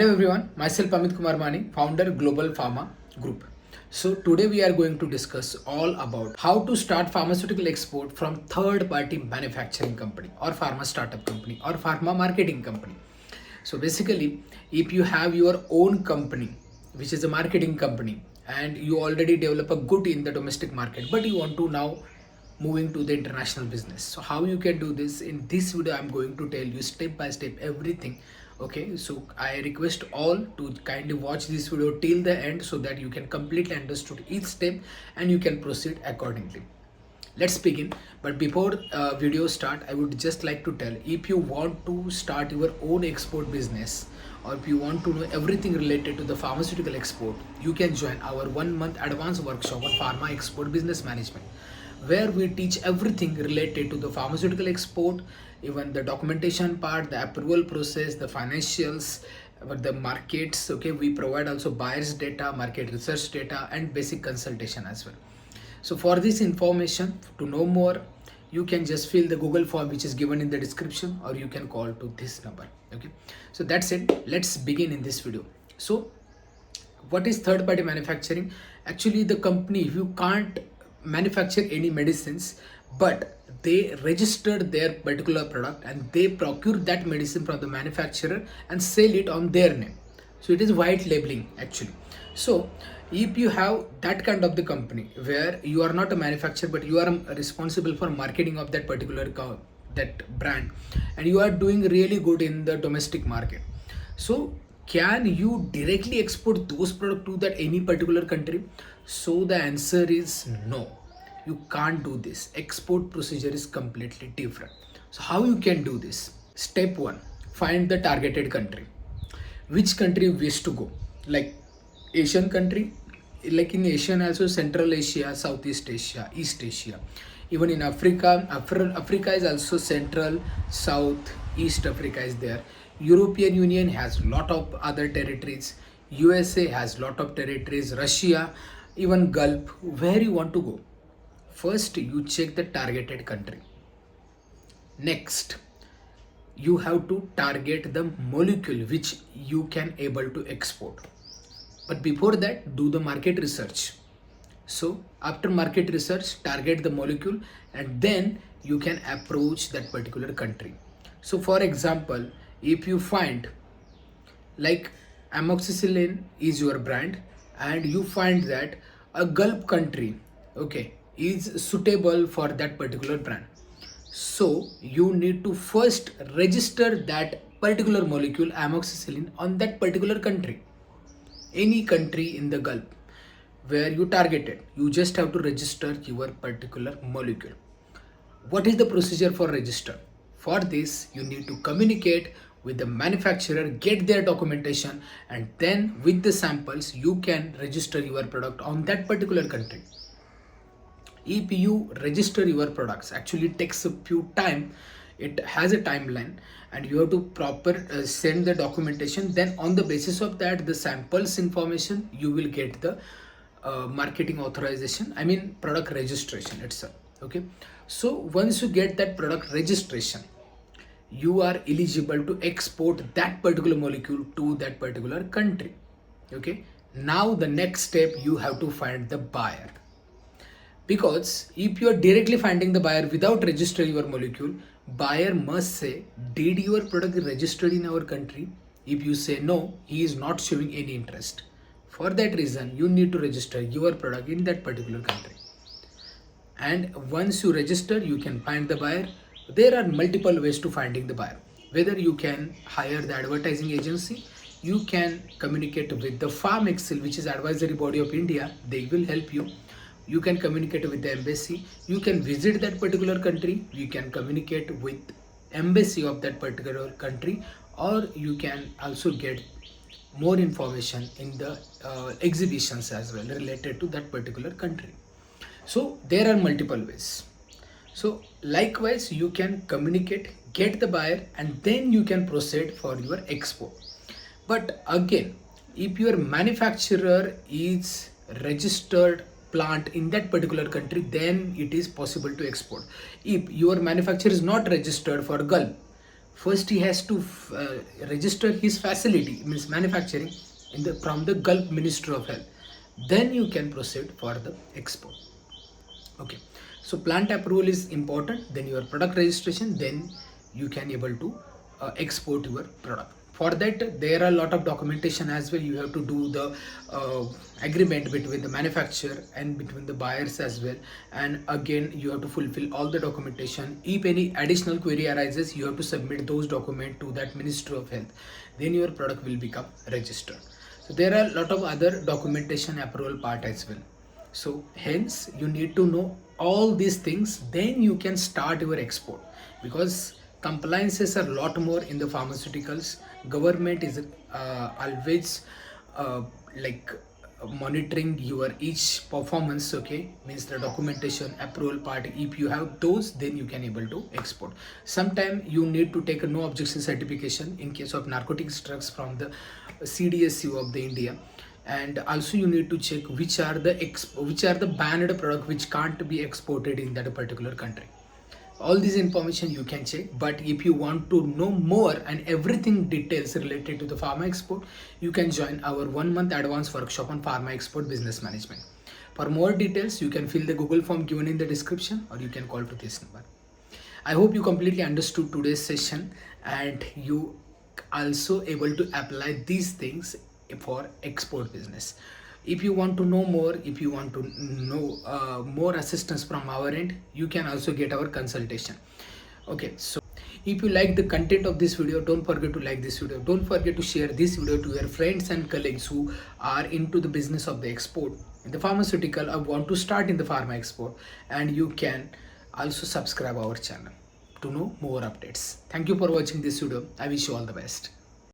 Hello everyone, myself Amit Kumar Mani, founder Global Pharma Group. So today we are going to discuss all about how to start pharmaceutical export from third party manufacturing company or pharma startup company or pharma marketing company. So basically, if you have your own company, which is a marketing company, and you already develop a good in the domestic market, but you want to now moving to the international business. So how you can do this? In this video I'm going to tell you step by step everything. Okay, so I request all to kindly watch this video till the end so that you can completely understood each step and you can proceed accordingly. Let's begin. But before video start, I would just like to tell, if you want to start your own export business, or if you want to know everything related to the pharmaceutical export, you can join our 1 month advanced workshop on pharma export business management, where we teach everything related to the pharmaceutical export, even the documentation part, the approval process, the financials, the markets. Okay, we provide also buyers data, market research data, and basic consultation as well. So for this information, to know more, you can just fill the Google form which is given in the description, or you can call to this number. Okay, so that's it. Let's begin in this video. So what is third party manufacturing? Actually, the company, if you can't manufacture any medicines, but they registered their particular product and they procure that medicine from the manufacturer and sell it on their name. So it is white labeling actually. So if you have that kind of the company where you are not a manufacturer but you are responsible for marketing of that particular that brand, and you are doing really good in the domestic market, so can you directly export those products to that any particular country? So the answer is no, you can't do this. Export procedure is completely different. So how you can do this? Step 1, find the targeted country. Which country you wish to go? Like Asian country, like in Asian also, Central Asia, Southeast Asia, East Asia. Even in Africa, Africa is also Central, South, East Africa is there. European Union has lot of other territories. USA has lot of territories. Russia, even Gulf. Where you want to go? First, you check the targeted country. Next, you have to target the molecule which you can able to export. But before that, do the market research. So after market research, target the molecule, and then you can approach that particular country. So for example, if you find like amoxicillin is your brand, and you find that a Gulf country, okay, is suitable for that particular brand, so you need to first register that particular molecule amoxicillin on that particular country. Any country in the Gulf where you targeted, you just have to register your particular molecule. What is the procedure for register? For this, you need to communicate with the manufacturer, get their documentation, and then with the samples you can register your product on that particular country. If you register your products, actually it takes a few time, it has a timeline, and you have to proper send the documentation. Then on the basis of that, the samples information, you will get the marketing authorization, I mean product registration itself. Okay, so once you get that product registration, you are eligible to export that particular molecule to that particular country. Okay, now the next step, you have to find the buyer. Because if you are directly finding the buyer without registering your molecule, buyer must say, did your product registered in our country? If you say no, he is not showing any interest. For that reason, you need to register your product in that particular country. And once you register, you can find the buyer. There are multiple ways to finding the buyer. Whether you can hire the advertising agency, you can communicate with the Pharma, which is advisory body of India. They will help you. You can communicate with the embassy. You can visit that particular country. You can communicate with embassy of that particular country, or you can also get more information in the exhibitions as well related to that particular country. So there are multiple ways. So likewise, you can communicate, get the buyer, and then you can proceed for your export. But again, if your manufacturer is registered plant in that particular country, then it is possible to export. If your manufacturer is not registered for Gulf, first he has to register his facility, means manufacturing, in the from the Gulf Ministry of Health. Then you can proceed for the export. Okay, so plant approval is important, then your product registration, then you can able to export your product. For that there are a lot of documentation as well. You have to do the agreement between the manufacturer and between the buyers as well, and again you have to fulfill all the documentation. If any additional query arises, you have to submit those documents to that Ministry of Health, then your product will become registered. So there are a lot of other documentation approval part as well. So hence you need to know all these things, then you can start your export, because compliances are a lot more in the pharmaceuticals. Government is always like monitoring your each performance. Okay, means the documentation approval part, if you have those, then you can able to export. Sometime you need to take a no objection certification in case of narcotics drugs from the CDSU of the India. And also you need to check which are the banned product which can't be exported in that particular country. All this information you can check. But if you want to know more and everything details related to the pharma export, you can join our 1 month advanced workshop on pharma export business management. For more details, you can fill the Google form given in the description, or you can call to this number. I hope you completely understood today's session and you also able to apply these things for export business. If you want to know more, if you want to know more assistance from our end, you can also get our consultation. Okay, so if you like the content of this video, don't forget to like this video. Don't forget to share this video to your friends and colleagues who are into the business of the export in the pharmaceutical or want to start in the pharma export. And you can also subscribe our channel to know more updates. Thank you for watching this video. I wish you all the best.